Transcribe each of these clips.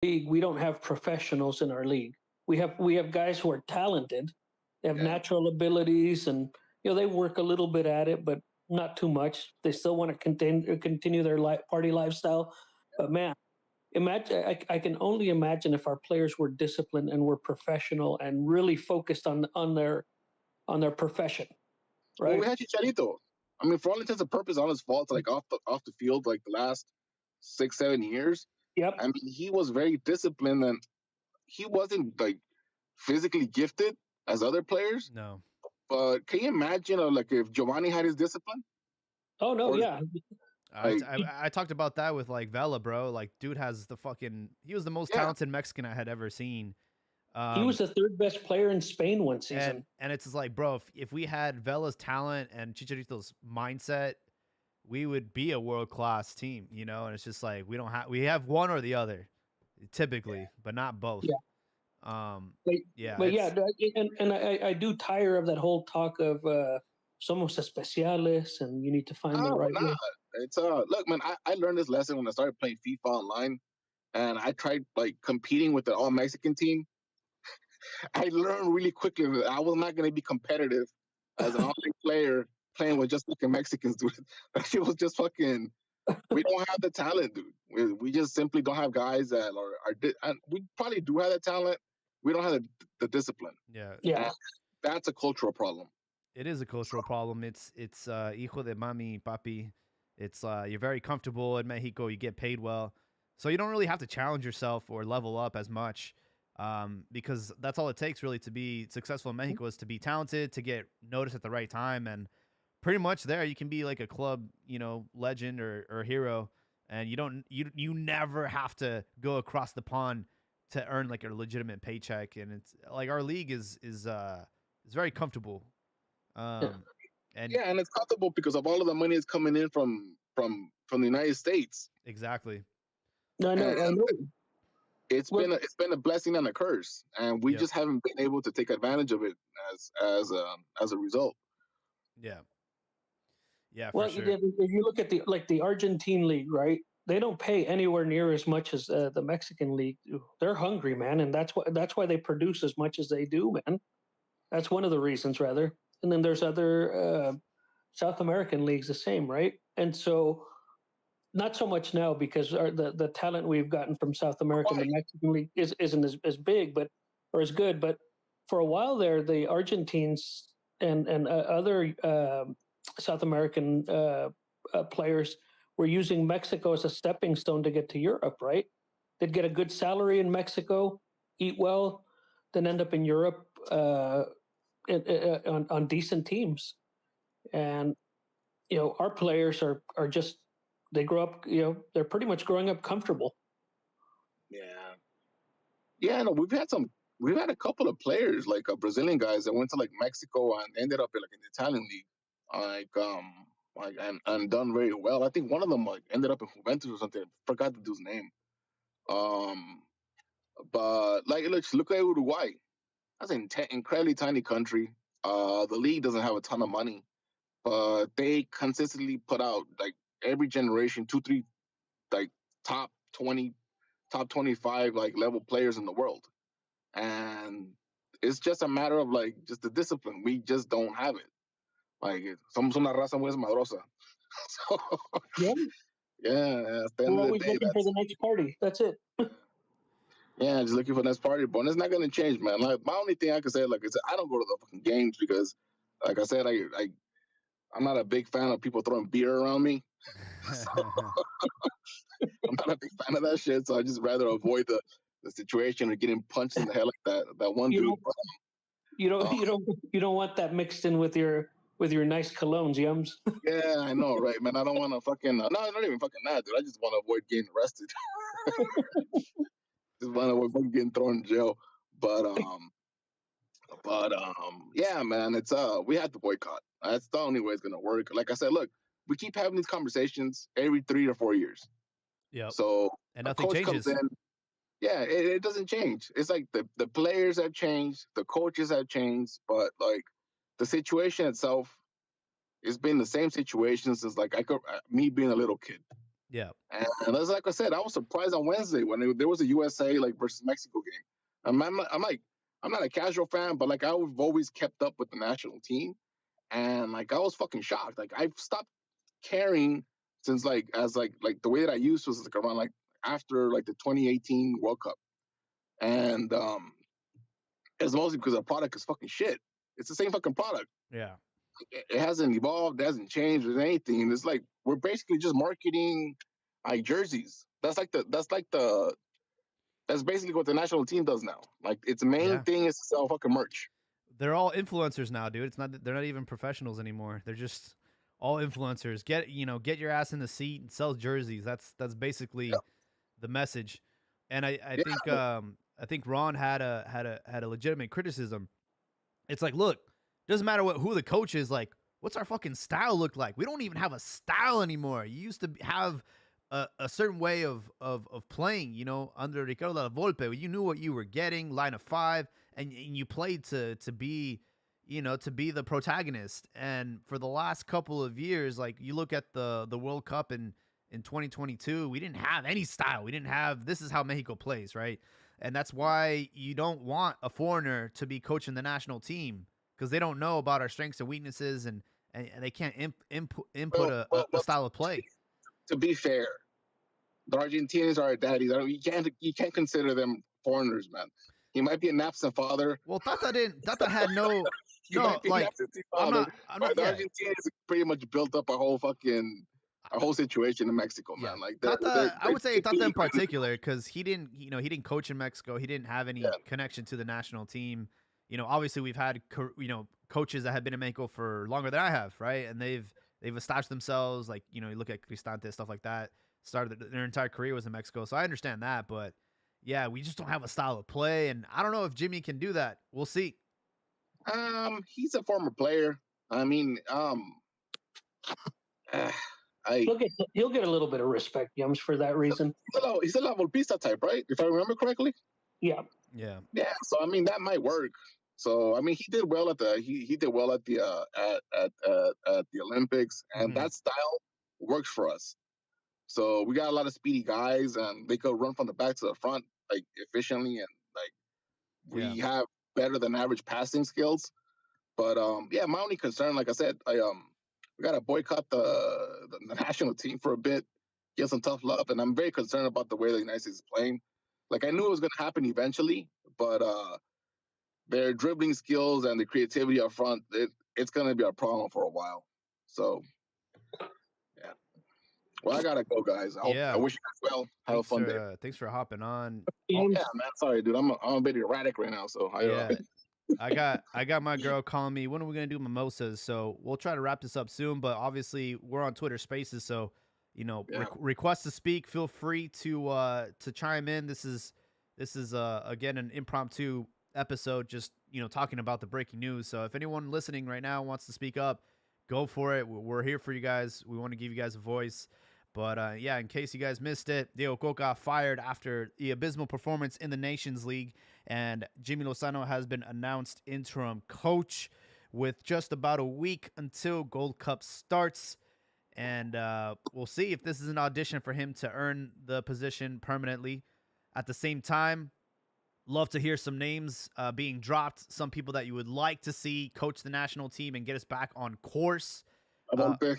league, we don't have professionals in our league. We have guys who are talented. They have Yeah. natural abilities, and they work a little bit at it, but not too much. They still want to continue their party lifestyle. But man, imagine I can only imagine if our players were disciplined and were professional and really focused on their profession, Well, we right? had Chicharito. I mean, for all intents and purposes, on his fault, like off the field, like the last 6-7 years. I Yep. mean, he was very disciplined, and he wasn't like physically gifted as other players. No. But can you imagine, like if Giovanni had his discipline, Oh no, or yeah. like I talked about that with like Vela, bro. Like, dude has he was the most yeah, talented Mexican I had ever seen. He was the third best player in Spain one season. And it's just like, bro, if we had Vela's talent and Chicharito's mindset, we would be a world class team, And it's just like we have one or the other, typically, but not both. Yeah. But, Yeah, but yeah, and I do tire of that whole talk of somos especiales and you need to find the oh, right nah. way. It's look, man. I learned this lesson when I started playing FIFA online, and I tried like competing with the all Mexican team. I learned really quickly that I was not going to be competitive as an online player playing with just fucking Mexicans, dude. That shit was just fucking. We don't have the talent, dude. We just simply don't have guys that and we probably do have the talent. We don't have the discipline. yeah. Yeah. And that's a cultural problem. It is a cultural problem. It's hijo de mami, papi. It's you're very comfortable in Mexico. You get paid well, so you don't really have to challenge yourself or level up as much, because that's all it takes really to be successful in Mexico is to be talented, to get noticed at the right time, and pretty much there you can be like a club, legend or hero, and you never have to go across the pond to earn like a legitimate paycheck. And it's like our league is very comfortable. Yeah. And Yeah, and it's comfortable because of all of the money that's coming in from the United States. exactly. No, I know. And I know. it's been a blessing and a curse, and we Yep. just haven't been able to take advantage of it as a result. Yeah. Yeah, for Well, sure. if you look at the Argentine league, right? They don't pay anywhere near as much as the Mexican league do. They're hungry, man, and that's why they produce as much as they do, man. That's one of the reasons, rather. And then there's other South American leagues the same, right? And so not so much now because the talent we've gotten from South America and the Mexican league isn't as big, or as good. But for a while there, the Argentines and other South American players were using Mexico as a stepping stone to get to Europe, right? They'd get a good salary in Mexico, eat well, then end up in Europe on decent teams. And our players are just they grow up. They're pretty much growing up comfortable. Yeah, yeah. No, We've had a couple of players like Brazilian guys that went to like Mexico and ended up in like in the Italian league, and done very well. I think one of them like ended up in Juventus or something. Forgot the dude's name. Um, but like, look at Uruguay. That's an incredibly tiny country. The league doesn't have a ton of money, but they consistently put out like every generation 2, 3 like top 20, top 25 like level players in the world, and it's just a matter of like just the discipline. We just don't have it. Like somos una raza muy desmadrosa. So Yeah, yeah, at the we're end of the always day, looking for the next party. That's it. yeah, just looking for the next party. But it's not gonna change, man. Like my only thing I can say, like, is I don't go to the fucking games because, like I said, I'm not a big fan of people throwing beer around me. So I'm not a big fan of that shit. So I just rather avoid the situation of getting punched in the head like that one You dude. don't, you don't, Oh, you don't want that mixed in with your nice colognes, yums. yeah, I know, right, man. I don't want to fucking no, not even fucking that, dude. I just want to avoid getting arrested. Just want to avoid fucking getting thrown in jail. But yeah, man, it's we have to boycott. That's the only way it's gonna work. Like I said, look, we keep having these conversations every 3 or 4 years. Yep. So And a nothing coach changes. comes in. Yeah, it doesn't change. It's like the players have changed, the coaches have changed, but like the situation itself, it's been the same situation since like me being a little kid. Yeah. And that's like I said, I was surprised on Wednesday when there was a USA like versus Mexico game. I'm not a casual fan, but like I've always kept up with the national team, and like I was fucking shocked. Like I've stopped caring since like the way that I used was like around like after like the 2018 World Cup, and it's mostly because the product is fucking shit. It's the same fucking product. Yeah. It hasn't evolved, it hasn't changed or anything. It's like we're basically just marketing like jerseys. That's basically what the national team does now. Like its main Yeah. thing is to sell fucking merch. They're all influencers now, dude. They're not even professionals anymore. They're just all influencers. Get your ass in the seat and sell jerseys. That's basically Yeah, the message. And yeah, I think Ron had a legitimate criticism. It's like, look, doesn't matter who the coach is. Like, what's our fucking style look like? We don't even have a style anymore. You used to have a certain way of playing. Under Ricardo La Volpe, you knew what you were getting, line of five, and you played to be, to be the protagonist. And for the last couple of years, like you look at the World Cup in 2022, we didn't have any style. We didn't have this is how Mexico plays, right? And that's why you don't want a foreigner to be coaching the national team because they don't know about our strengths and weaknesses, and they can't input well, a style of play. to be fair, the Argentinians are our daddies. You can't consider them foreigners, man. He might be an absent father. Well, Tata had no He might be an like absentee father, I'm but not the yeah. Argentinians pretty much built up a whole situation in Mexico, Yeah, man. Like I would say Tata in completely particular because he didn't coach in Mexico. He didn't have yeah. any connection to the national team. Obviously we've had coaches that have been in Mexico for longer than I have, right? And they've established themselves. Like you look at Cristante, stuff like that. Started their entire career was in Mexico, so I understand that. But yeah, we just don't have a style of play, and I don't know if Jimmy can do that. We'll see. He's a former player. I mean, uh, I He'll get a little bit of respect, Yums, for that reason. he's a level pista type, right? If I remember correctly. Yeah. Yeah. Yeah. So I mean, that might work. So I mean, he did well he did well at the at the Olympics, and Hmm. that style works for us. So we got a lot of speedy guys, and they could run from the back to the front like efficiently, and like Yeah. we have better than average passing skills. But yeah, my only concern, like I said, we gotta boycott the national team for a bit, get some tough love, and I'm very concerned about the way the United States is playing. Like I knew it was gonna happen eventually, but their dribbling skills and the creativity up front, it's gonna be a problem for a while. So yeah. Well, I gotta go, guys. I Yeah. wish you guys well. Have a fun day. Thanks for hopping on. Oh Yums, yeah, man. Sorry, dude. I'm a bit erratic right now, so Yeah. I got my girl calling me. When are we gonna do mimosas? So we'll try to wrap this up soon. But obviously we're on Twitter Spaces, so yeah. request to speak. Feel free to chime in. This is again an impromptu episode, just talking about the breaking news. So if anyone listening right now wants to speak up, go for it. We're here for you guys. We want to give you guys a voice. But yeah, in case you guys missed it, Diego Cocca fired after the abysmal performance in the Nations League, and Jimmy Lozano has been announced interim coach with just about a week until Gold Cup starts. And we'll see if this is an audition for him to earn the position permanently. At the same time, love to hear some names being dropped. Some people that you would like to see coach the national team and get us back on course. I don't think.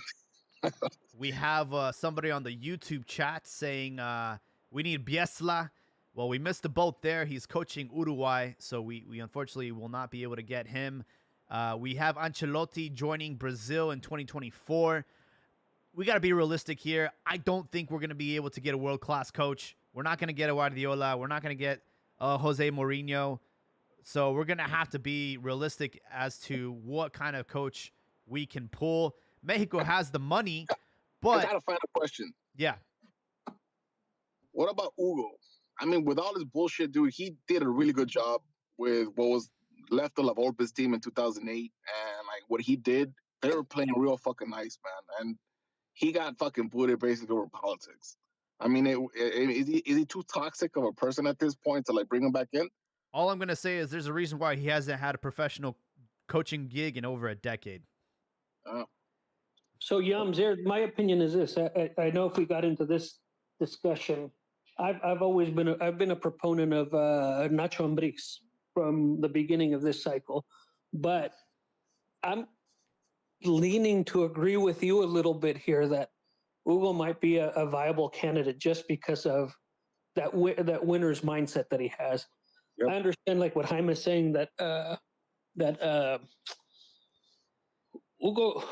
We have somebody on the YouTube chat saying we need Biesla. Well, we missed the boat there. He's coaching Uruguay, so we unfortunately will not be able to get him. We have Ancelotti joining Brazil in 2024. We got to be realistic here. I don't think we're going to be able to get a world-class coach. We're not going to get a Guardiola. We're not going to get Jose Mourinho. So we're going to have to be realistic as to what kind of coach we can pull. Mexico has the money, I but got a final question. yeah, What about Hugo? I mean, with all this bullshit, dude, he did a really good job with what was left of La Volpe's team in 2008, and like what he did, they were playing real fucking nice, man. And he got fucking booted basically over politics. I mean, is he too toxic of a person at this point to like bring him back in? all I'm going to say is there's a reason why he hasn't had a professional coaching gig in over a decade. Uh, So Yams, my opinion is this. I know if we got into this discussion, I've always been I've been a proponent of Nacho Ambriz from the beginning of this cycle, but I'm leaning to agree with you a little bit here that Hugo might be a viable candidate just because of that winner's mindset that he has. Yep. I understand like what Jaime is saying that Hugo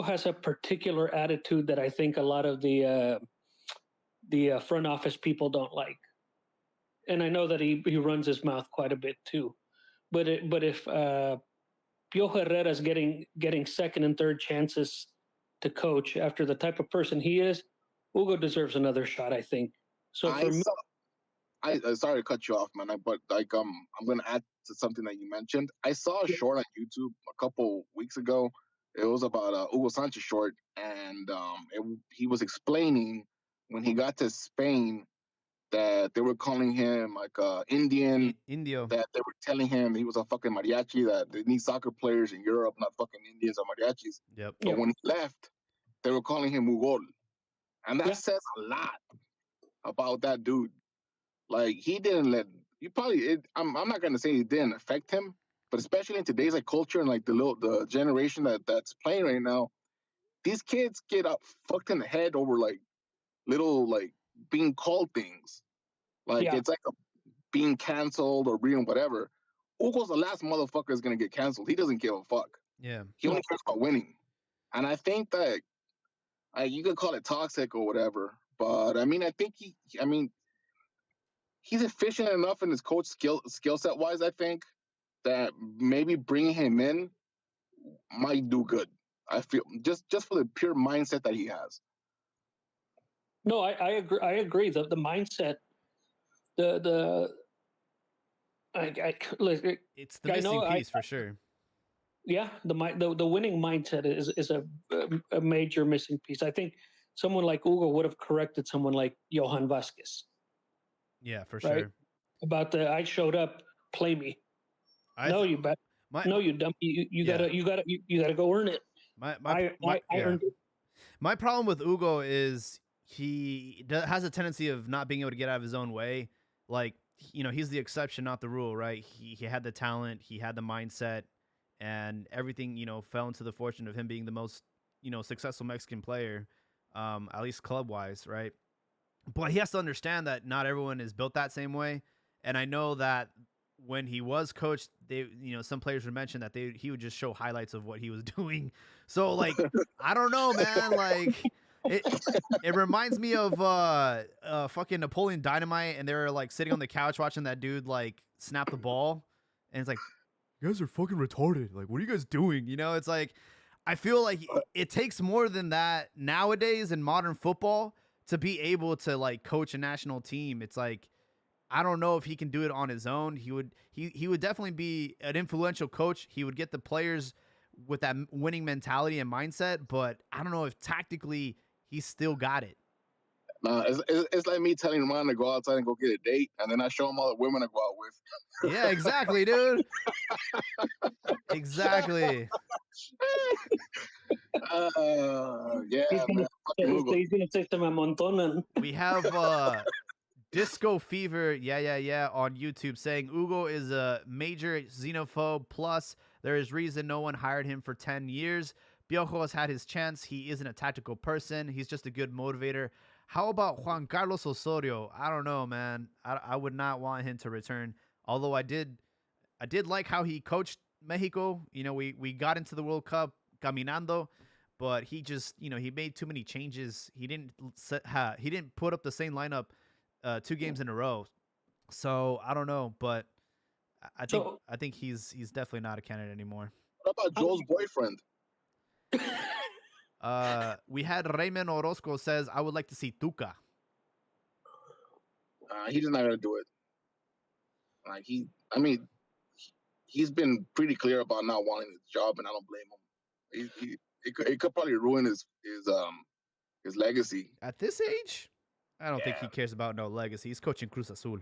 has a particular attitude that I think a lot of the front office people don't like, and I know that he runs his mouth quite a bit too. But if Pio Herrera is getting second and third chances to coach after the type of person he is, Hugo deserves another shot. I think. So for me, sorry to cut you off, man. But like I'm gonna add to something that you mentioned. I saw a short on YouTube a couple weeks ago. It was about Hugo Sanchez short, and he was explaining when he got to Spain that they were calling him like Indian. Indio. That they were telling him he was a fucking mariachi. That they need soccer players in Europe, not fucking Indians or mariachis. Yep. But when he left, they were calling him Hugo, and that Yeah. says a lot about that dude. Like he didn't let you probably. I'm not gonna say it didn't affect him, but especially in today's like culture and like the generation that's playing right now, these kids get up fucked in the head over like little like being called things. Like Yeah. it's like being canceled or being whatever. Hugo's the last motherfucker is gonna get canceled. He doesn't give a fuck. Yeah. He only cares about winning. And I think that you could call it toxic or whatever, but I mean, I think he's efficient enough in his coach skill set wise. I think that maybe bringing him in might do good. I feel just for the pure mindset that he has. No, I agree. I agree. The mindset, the like, It's the missing piece for sure. yeah, the winning mindset is a major missing piece. I think someone like Hugo would have corrected someone like Johan Vasquez. Yeah, for Right? sure. About I showed up, play me. You bet. No, you dump. You gotta go earn it. I earned it. My problem with Hugo is he has a tendency of not being able to get out of his own way. Like, he's the exception, not the rule, right? He had the talent, he had the mindset, and everything, fell into the fortune of him being the most, successful Mexican player, at least club-wise, right? But he has to understand that not everyone is built that same way. And I know that when he was coached, some players would mention that he would just show highlights of what he was doing. So like, I don't know, man. Like it reminds me of fucking Napoleon Dynamite, and they're like sitting on the couch watching that dude like snap the ball, and it's like, you guys are fucking retarded. Like, what are you guys doing? It's like, I feel like it takes more than that nowadays in modern football to be able to like coach a national team. It's like, I don't know if he can do it on his own. He would definitely be an influential coach. He would get the players with that winning mentality and mindset, but I don't know if tactically he's still got it. Nah, it's like me telling Ron to go outside and go get a date, and then I show him all the women to go out with. Yeah, exactly, dude. Exactly. Yeah, he's gonna say some amontonan. We have Disco Fever, yeah, on YouTube saying Hugo is a major xenophobe. Plus, there is reason no one hired him for 10 years. Piojo has had his chance. He isn't a tactical person. He's just a good motivator. How about Juan Carlos Osorio? I don't know, man. I would not want him to return. Although I did like how he coached Mexico. We got into the World Cup caminando, but he just, he made too many changes. He didn't put up the same lineup 2 games in a row. So I don't know, but I think he's definitely not a candidate anymore. What about Joel's boyfriend? We had Raymond Orozco says, I would like to see Tuca. He's not gonna do it. Like he's been pretty clear about not wanting his job, and I don't blame him. It could probably ruin his legacy at this age. I don't think he cares about no legacy. He's coaching Cruz Azul.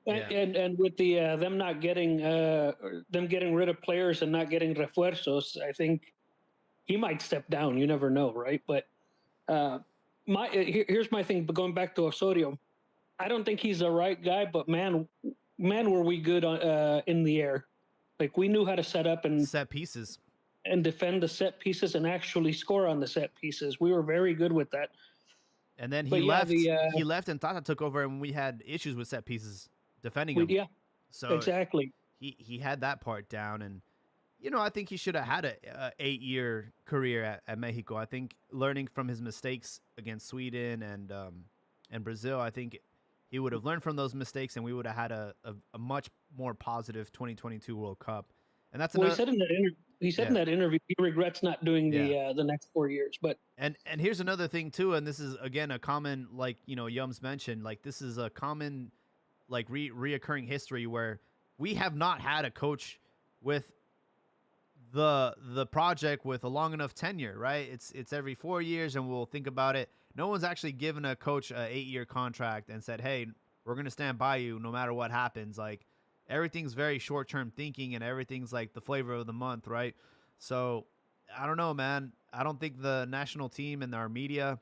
And with the them not getting them getting rid of players and not getting refuerzos, I think he might step down. You never know, right? But here's my thing. But going back to Osorio, I don't think he's the right guy. But man, were we good on in the air? Like we knew how to set up Set pieces. and defend the set pieces and actually score on the set pieces. We were very good with that. And then he But yeah, left. He left, and Tata took over, and we had issues with set pieces defending him. yeah, So exactly. he had that part down, and I think he should have had a 8-year career at Mexico. I think learning from his mistakes against Sweden and Brazil, I think he would have learned from those mistakes, and we would have had a much more positive 2022 World Cup. And that's Well, another. he said in that interview he regrets not doing Yeah. the next 4 years. But And here's another thing too, and this is again a common, like Yums mentioned, like this is a common like reoccurring history where we have not had a coach with the project with a long enough tenure, right? It's every 4 years, and we'll think about it. No one's actually given a coach a 8-year contract and said, "Hey, we're gonna stand by you no matter what happens." Like everything's very short term thinking, and everything's like the flavor of the month, right? So I don't know, man. I don't think the national team and our media,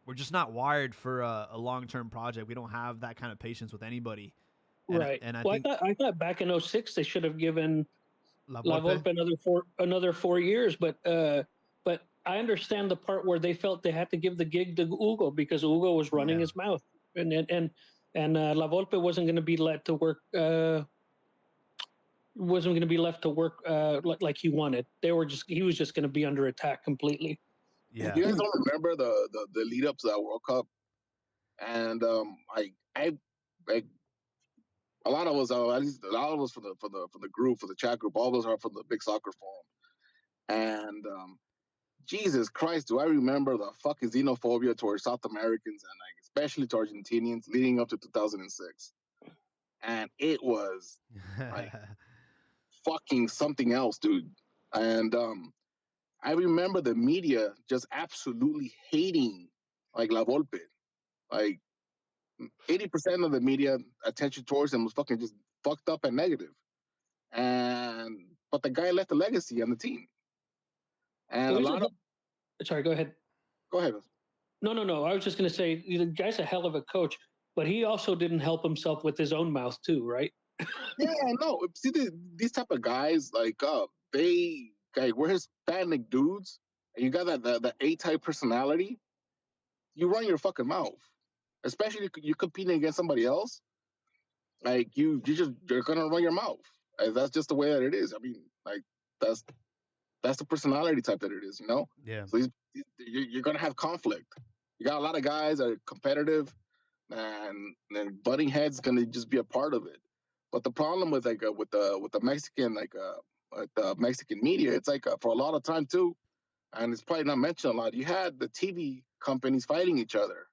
we're just not wired for a long term project. We don't have that kind of patience with anybody. right. And I Well, think I thought back in 06 they should have given La La Volpe, Volpe another 4 years. But I understand the part where they felt they had to give the gig to Hugo because Hugo was running Yeah. his mouth, and La Volpe wasn't going to be let to work. Wasn't going to be left to work like he wanted. He was just going to be under attack completely. yeah. You guys don't remember the lead up to that World Cup, and I a lot of us, at least a lot of us from the group, for the chat group, all those are from the big soccer forum, and Jesus Christ, do I remember the fucking xenophobia towards South Americans and like especially to Argentinians leading up to 2006, and it was like fucking something else, dude. And I remember the media just absolutely hating like La Volpe, like 80% of the media attention towards him was fucking just fucked up and negative. And but the guy left a legacy on the team, and Well, a lot of sorry, go ahead. go ahead. No. I was just going to say the guy's a hell of a coach, but he also didn't help himself with his own mouth too, right? Yeah, no. See, these type of guys, like, we're Hispanic dudes, and you got the A type personality. You run your fucking mouth, especially you competing against somebody else. Like you're gonna run your mouth. That's just the way that it is. I mean, like that's the personality type that it is, you know. Yeah. So you're gonna have conflict. You got a lot of guys that are competitive, and then butting heads gonna just be a part of it. But the problem with with the Mexican the Mexican media, it's like for a lot of time too, and it's probably not mentioned a lot. You had the TV companies fighting each other.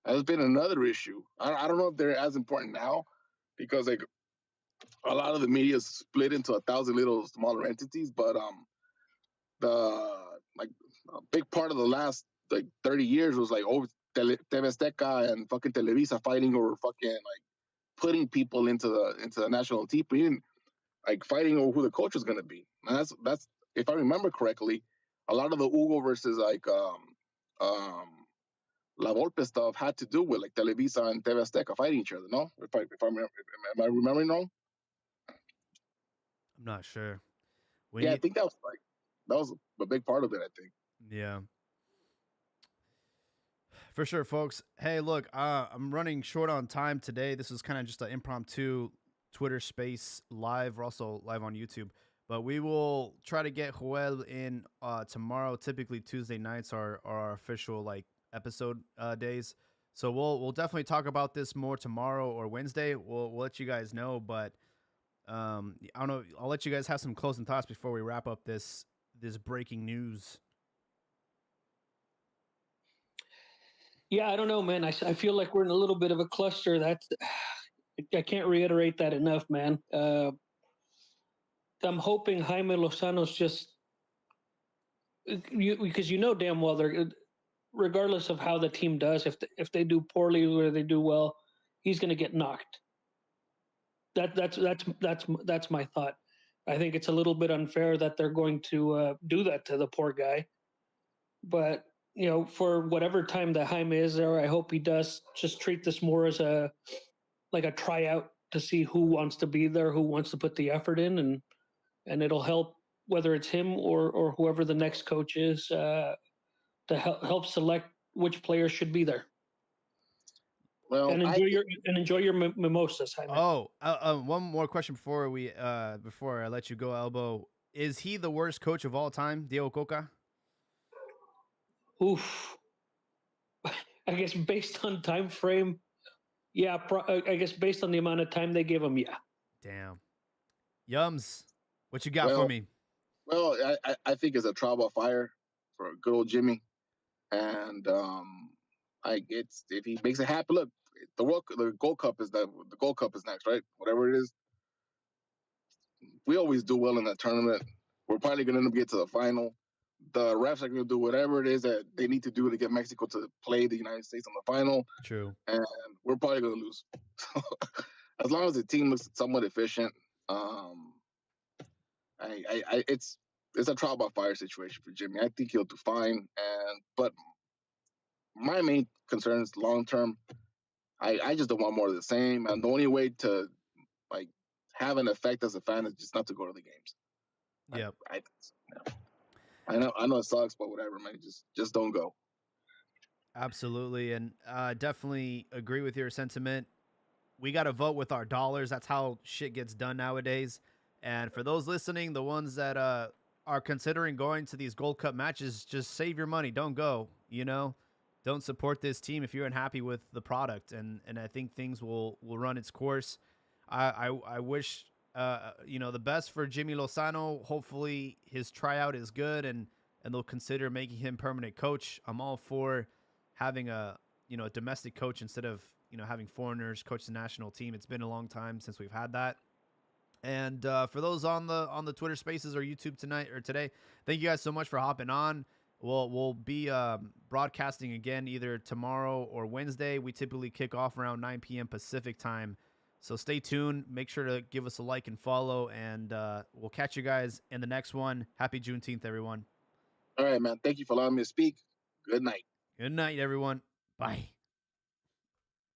That's been another issue. I don't know if they're as important now because like a lot of the media is split into 1,000 little smaller entities, but the like a big part of the last like 30 years was like TV Azteca and fucking Televisa fighting over fucking like putting people into the national team, even like fighting over who the coach is going to be. And that's if I remember correctly, a lot of the Hugo versus like La Volpe stuff had to do with like Televisa and TV Azteca fighting each other. No, if I remember, am I remembering wrong? I'm not sure. I think that was a big part of it. I think. Yeah. For sure, folks. Hey, look, I'm running short on time today. This is kind of just an impromptu Twitter space live. We're also live on YouTube. But we will try to get Joel in tomorrow. Typically Tuesday nights are our official like episode days. So we'll definitely talk about this more tomorrow or Wednesday. We'll let you guys know. But I don't know. I'll let you guys have some closing thoughts before we wrap up this breaking news. Yeah, I don't know, man. I feel like we're in a little bit of a cluster. I can't reiterate that enough, man. I'm hoping Jaime Lozano's just because damn well they're, regardless of how the team does, if they do poorly or they do well, he's going to get knocked. That's my thought. I think it's a little bit unfair that they're going to do that to the poor guy. But for whatever time that Jaime is there, I hope he does just treat this more as a tryout to see who wants to be there, who wants to put the effort in, and it'll help whether it's him or whoever the next coach is to help select which players should be there. Well, And enjoy your mimosas, Jaime. Oh, one more question before I let you go, Elbow. Is he the worst coach of all time, Diego Cocca? Oof. I guess based on time frame, yeah. I guess based on the amount of time they give him, yeah. Damn. Yums, what you got well, for me? well, I think it's a trial by fire for good old Jimmy, and it's if he makes it happen. Look, the Gold Cup is next, right? Whatever it is, we always do well in that tournament. We're probably going to end up get to the final. The refs are going to do whatever it is that they need to do to get Mexico to play the United States in the final. True. And we're probably going to lose. As long as the team looks somewhat efficient, it's a trial by fire situation for Jimmy. I think he'll do fine. But my main concern is long term. I just don't want more of the same. And the only way to have an effect as a fan is just not to go to the games. Yep. I know it sucks, but whatever, man. Just don't go. Absolutely, and definitely agree with your sentiment. We got to vote with our dollars. That's how shit gets done nowadays. And for those listening, the ones that are considering going to these Gold Cup matches, just save your money. Don't go. Don't support this team if you're unhappy with the product. And I think things will run its course. I wish the best for Jimmy Lozano. Hopefully his tryout is good and they'll consider making him permanent coach. I'm all for having a domestic coach instead of having foreigners coach the national team. It's been a long time since we've had that. And for those on the Twitter Spaces or YouTube today, thank you guys so much for hopping on. We'll be broadcasting again either tomorrow or Wednesday. We typically kick off around 9 p.m. Pacific time. So stay tuned. Make sure to give us a like and follow, and we'll catch you guys in the next one. Happy Juneteenth, everyone. All right, man. Thank you for allowing me to speak. Good night. Good night, everyone. Bye.